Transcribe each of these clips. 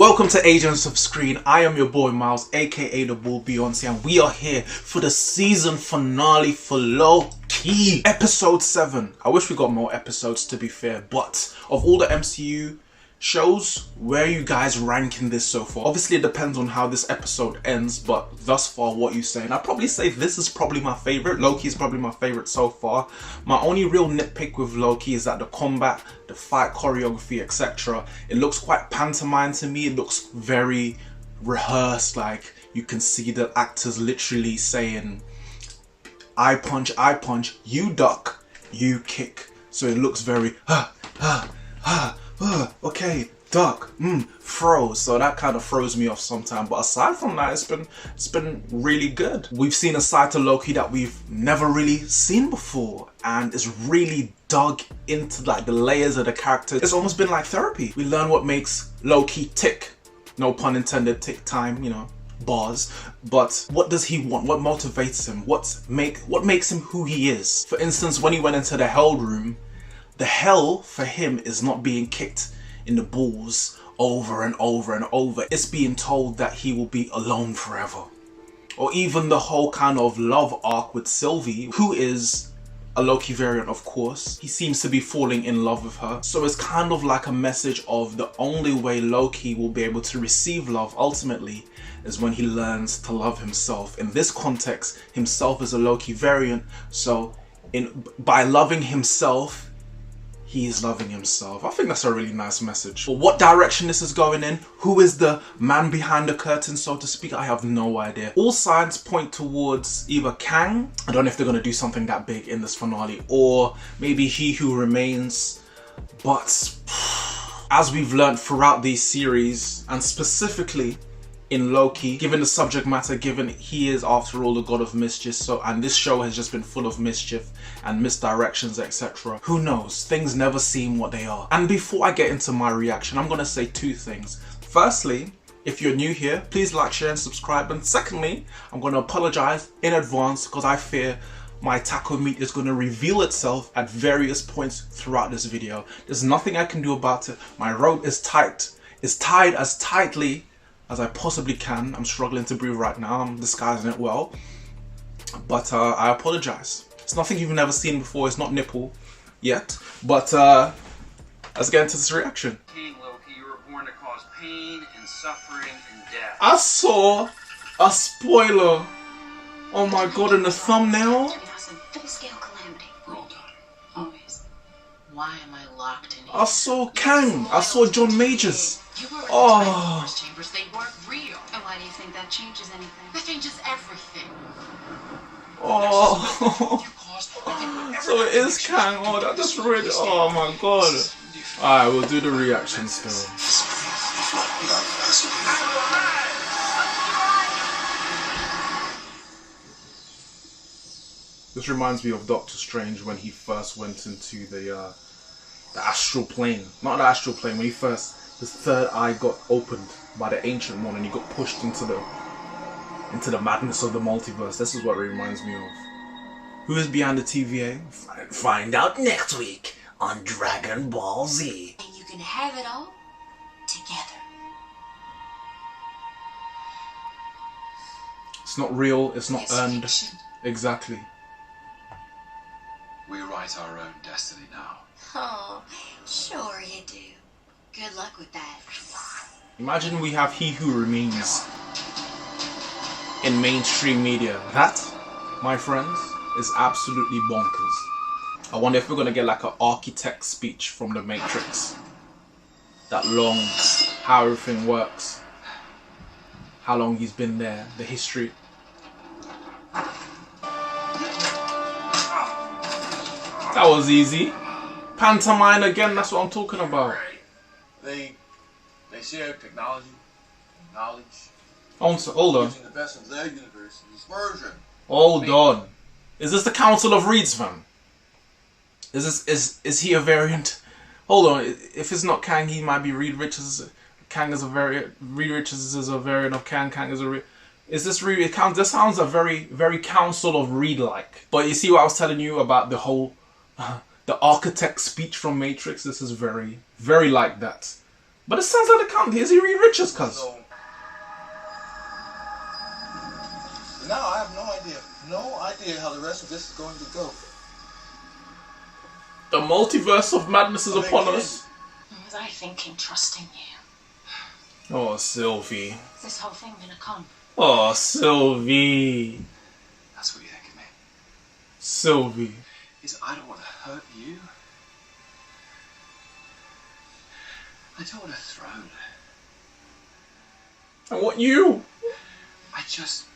Welcome to Agents of Screen. I am your boy Miles, aka the Bull Beyonce, and we are here for the season finale for Loki, episode 7. I wish we got more episodes, to be fair, but of all the MCU shows, where are you guys ranking this so far? Obviously it depends on how this episode ends, but thus far, what you saying? I'd probably say this is probably my favorite. Loki is probably my favorite so far. My only real nitpick with Loki is that the combat, the fight choreography, etc., it looks quite pantomime to me. It looks very rehearsed, like you can see the actors literally saying I punch, you duck, you kick. So it looks very okay, duck, throw. So that kind of throws me off sometimes. But aside from that, it's been really good. We've seen a side to Loki that we've never really seen before, and it's really dug into like the layers of the characters. It's almost been like therapy. We learn what makes Loki tick. No pun intended, tick time, you know, bars. But what does he want? What motivates him? What makes him who he is? For instance, when he went into the hell room, the hell for him is not being kicked in the balls over and over and over. It's being told that he will be alone forever. Or even the whole kind of love arc with Sylvie, who is a Loki variant, of course. He seems to be falling in love with her. So it's kind of like a message of the only way Loki will be able to receive love ultimately is when he learns to love himself. In this context, himself is a Loki variant. So by loving himself, he is loving himself. I think that's a really nice message. But what direction this is going in, who is the man behind the curtain, so to speak, I have no idea. All signs point towards either Kang, I don't know if they're going to do something that big in this finale, or maybe He Who Remains. But as we've learned throughout these series, and specifically in Loki, given the subject matter, given he is after all the god of mischief, and this show has just been full of mischief and misdirections, etc. Who knows? Things never seem what they are. And before I get into my reaction, I'm gonna say two things. Firstly, if you're new here, please like, share and subscribe. And secondly, I'm gonna apologize in advance because I fear my taco meat is gonna reveal itself at various points throughout this video. There's nothing I can do about it. My robe is tied as tightly as I possibly can. I'm struggling to breathe right now. I'm disguising it well. But I apologize. It's nothing you've never seen before. It's not nipple yet. But let's get into this reaction. Loki, you were born to cause pain and suffering and death. I saw a spoiler, oh my god, in the thumbnail. Full-scale calamity. For all time. Always. Why am I locked in here? I saw Kang. I saw John Majors. You were Oh. in chambers. They weren't real. And why do you think that changes anything? That changes everything. Oh. So it is Kang. Oh, that just really. Oh my god. Alright, we'll do the reaction still. This reminds me of Doctor Strange when he first went into the astral plane. Not the astral plane, when his third eye got opened by the Ancient One and he got pushed into the madness of the multiverse. This is what it reminds me of. Who is behind the TVA? Find out next week on Dragon Ball Z. And you can have it all together. It's not real, it's not It's earned. fiction. Exactly. We write our own destiny now. Oh, sure you do. Good luck with that. Imagine we have He Who Remains in mainstream media. That, my friends, is absolutely bonkers. I wonder if we're gonna get like an architect speech from the Matrix. That long, how everything works, how long he's been there, the history. That was easy. Pantomime again, that's what I'm talking about. They share technology, knowledge, Hold on. using the best of their universe and dispersion. Hold on. Is this the Council of Reeds, fam? Is he a variant? Hold on. If it's not Kang, he might be Reed Richards. Kang is a variant. Reed Richards is a variant of Kang. Kang is a. Is this really? This sounds a very Council of Reed-like. But you see what I was telling you about the whole, the architect speech from Matrix. This is very like that. But it sounds like the count. Is he Reed Richards, cuz? So now I have no idea how the rest of this is going to go. The multiverse of madness is upon us. What was I thinking, trusting you? Oh, Sylvie. Is this whole thing gonna come? Oh, Sylvie. That's what you think of me. Sylvie. Is I don't want to hurt you. I don't want to throw. I want you. I just...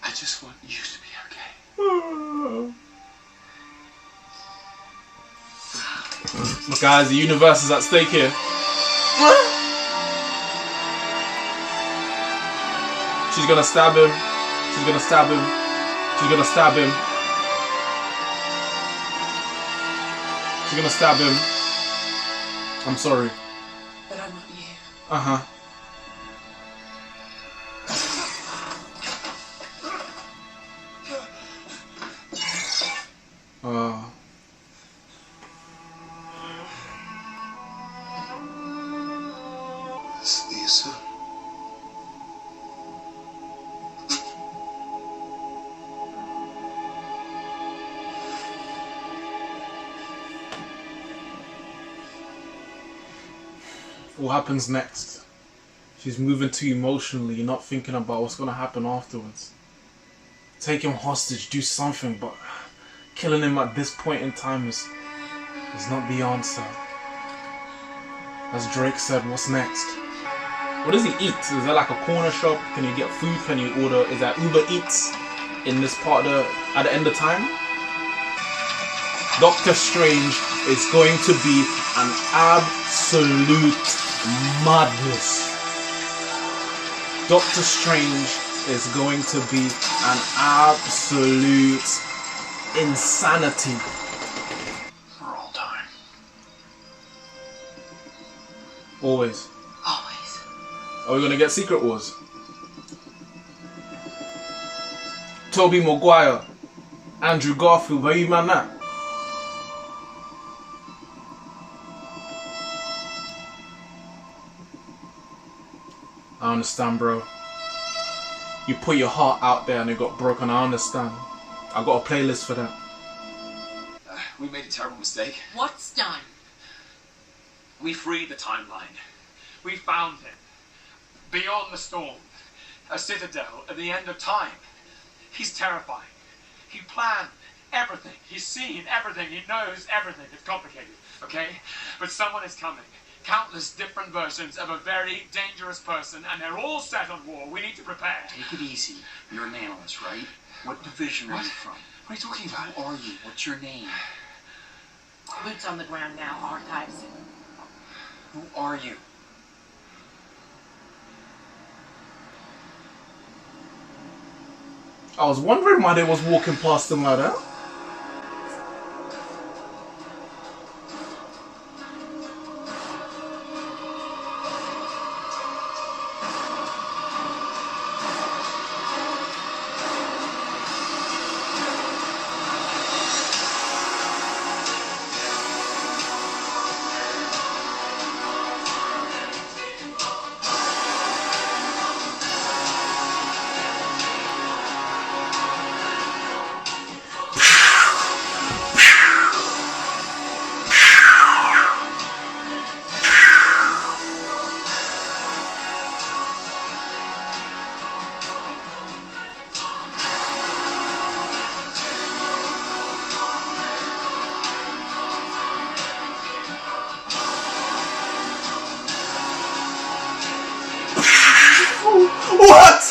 I just want you to be okay. Look, guys, the universe is at stake here. She's gonna stab him. She's gonna stab him. She's gonna stab him. She's gonna stab him. I'm sorry. But I'm not you. Uh-huh. See you soon. What happens next? She's moving too emotionally, not thinking about what's gonna happen afterwards. Take him hostage, do something, but killing him at this point in time is not the answer. As Drake said, what's next? What does he eat? Is that like a corner shop? Can you get food? Can you order? Is that Uber Eats in this part of at the end of time? Doctor Strange is going to be an absolute madness. Doctor Strange is going to be an absolute insanity. For all time. Always. Always. Are we gonna get Secret Wars? Tobey Maguire, Andrew Garfield, where you man at? I understand, bro. You put your heart out there and it got broken. I understand. I got a playlist for that. We made a terrible mistake. What's done? We freed the timeline. We found him. Beyond the storm. A citadel at the end of time. He's terrifying. He planned everything. He's seen everything. He knows everything. It's complicated, okay? But someone is coming. Countless different versions of a very dangerous person, and they're all set on war. We need to prepare. Take it easy. You're an analyst, right? What division are you from? What are you talking about? Who are you? What's your name? Boots on the ground now, archives. Who are you? I was wondering why they was walking past them like that. What?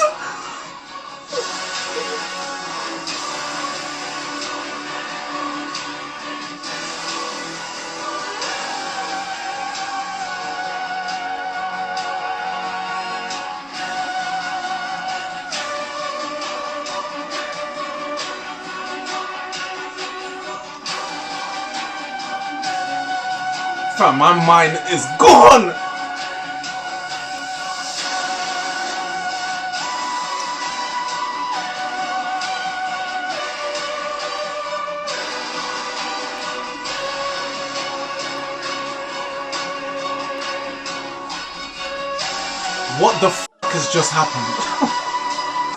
Fam, my mind is gone. What the f has just happened?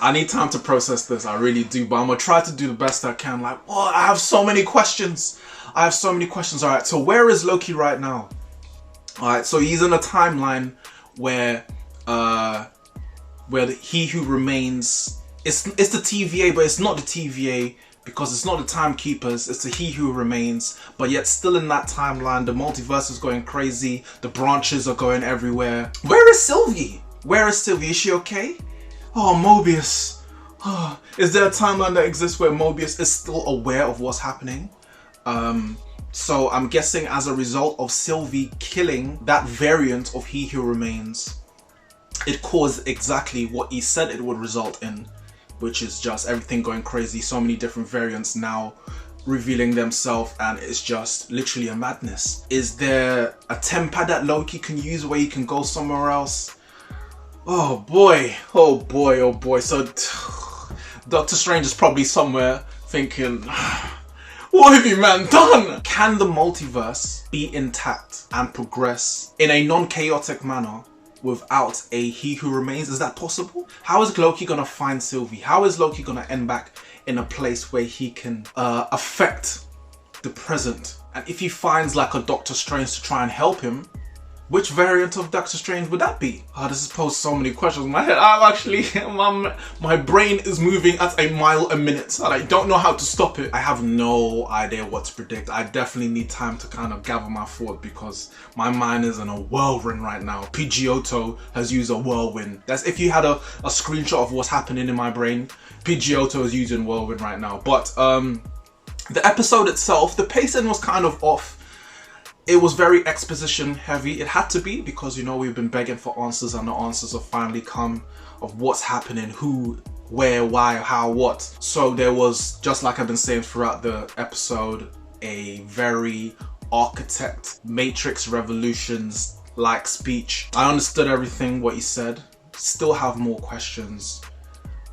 I need time to process this, I really do, but I'm gonna try to do the best I can. Like, oh, I have so many questions. Alright, so where is Loki right now? Alright, so he's in a timeline where He Who Remains, it's the TVA, but it's not the TVA because it's not the Timekeepers, it's the He Who Remains, but yet still in that timeline, the multiverse is going crazy, the branches are going everywhere. Where is Sylvie? Is she okay? Oh, Mobius. Oh, is there a timeline that exists where Mobius is still aware of what's happening? So I'm guessing as a result of Sylvie killing that variant of He Who Remains, it caused exactly what he said it would result in, which is just everything going crazy, so many different variants now revealing themselves, and it's just literally a madness. Is there a temper that Loki can use where he can go somewhere else? Oh boy, oh boy, oh boy. So Doctor Strange is probably somewhere thinking, what have you man done? Can the multiverse be intact and progress in a non-chaotic manner without a He Who Remains? Is that possible? How is Loki gonna find Sylvie? How is Loki gonna end back in a place where he can affect the present? And if he finds like a Doctor Strange to try and help him, which variant of Doctor Strange would that be? Oh, this has posed so many questions in my head. I'm actually, my brain is moving at a mile a minute and I don't know how to stop it. I have no idea what to predict. I definitely need time to kind of gather my thought because my mind is in a whirlwind right now. Pidgeotto has used a whirlwind. That's if you had a screenshot of what's happening in my brain. Pidgeotto is using whirlwind right now. But the episode itself, the pacing was kind of off. It was very exposition heavy. It had to be because, you know, we've been begging for answers and the answers have finally come of what's happening, who, where, why, how, what. So there was, just like I've been saying throughout the episode, a very architect, Matrix Revolutions like speech. I understood everything what he said. Still have more questions.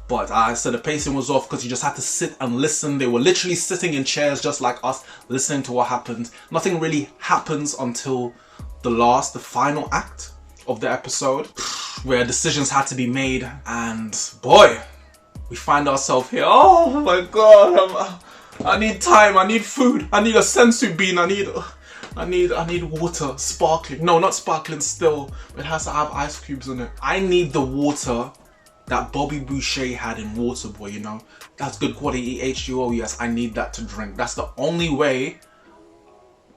But I said the pacing was off because you just had to sit and listen. They were literally sitting in chairs just like us, listening to what happened. Nothing really happens until the final act of the episode, where decisions had to be made. And boy, we find ourselves here. Oh my god, I need time, I need food, I need a sensu bean, I need water, sparkling. No, not sparkling still. It has to have ice cubes in it. I need the water that Bobby Boucher had in Waterboy, you know? That's good quality H2O, yes, I need that to drink. That's the only way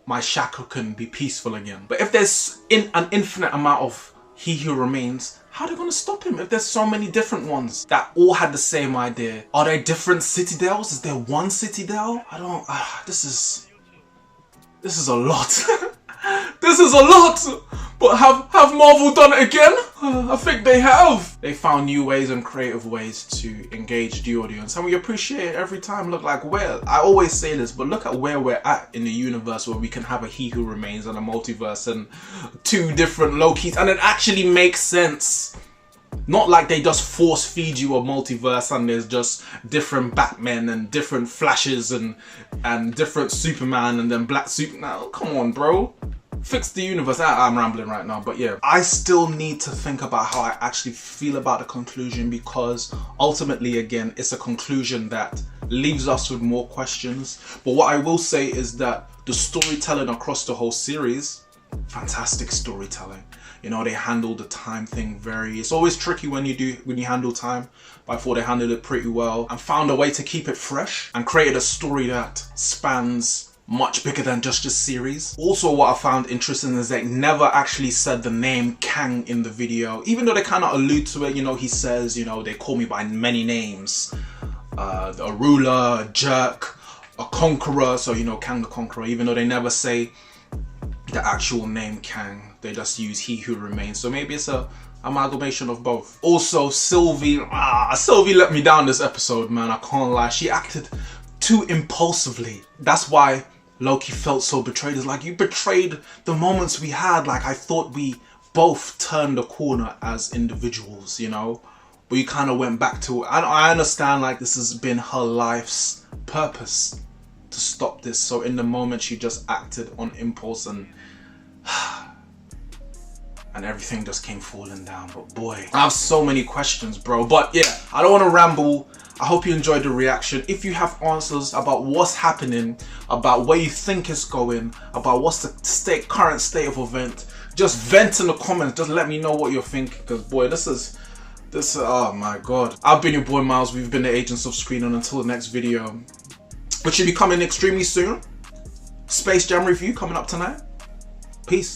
my chakra can be peaceful again. But if there's an infinite amount of He Who Remains, how are they gonna stop him if there's so many different ones that all had the same idea? Are there different citadels? Is there one citadel? I don't, this is a lot. This is a lot! But have Marvel done it again? I think they have. They found new ways and creative ways to engage the audience, and we appreciate it every time. Look, like I always say this, but look at where we're at in the universe where we can have a He Who Remains and a multiverse and two different Lokis, and it actually makes sense. Not like they just force feed you a multiverse and there's just different Batmen and different Flashes and different Superman and then Black Super. Now, come on, bro. Fix the universe. I'm rambling right now, but yeah. I still need to think about how I actually feel about the conclusion, because ultimately, again, it's a conclusion that leaves us with more questions. But what I will say is that the storytelling across the whole series, fantastic storytelling. You know, they handled the time thing it's always tricky when you handle time, but I thought they handled it pretty well and found a way to keep it fresh and created a story that spans much bigger than just this series. Also, what I found interesting is they never actually said the name Kang in the video, even though they kind of allude to it. You know, he says, you know, they call me by many names, a ruler, a jerk, a conqueror. So, you know, Kang the Conqueror, even though they never say the actual name Kang, they just use He Who Remains. So maybe it's a amalgamation of both. Also, Sylvie let me down this episode, man. I can't lie. She acted too impulsively. That's why Loki felt so betrayed. It's like, you betrayed the moments we had. Like, I thought we both turned the corner as individuals, you know? But you kind of went back to, I understand, like, this has been her life's purpose to stop this. So in the moment, she just acted on impulse, and and everything just came falling down. But boy, I have so many questions, bro. But yeah, I don't want to ramble. I hope you enjoyed the reaction. If you have answers about what's happening, about where you think it's going, about what's the current state of event, just vent in the comments. Just let me know what you're thinking, because boy, this oh my god. I've been your boy Miles. We've been the Agents of S.C.R.E.E.N, and until the next video, which should be coming extremely soon, Space Jam review coming up tonight. Peace.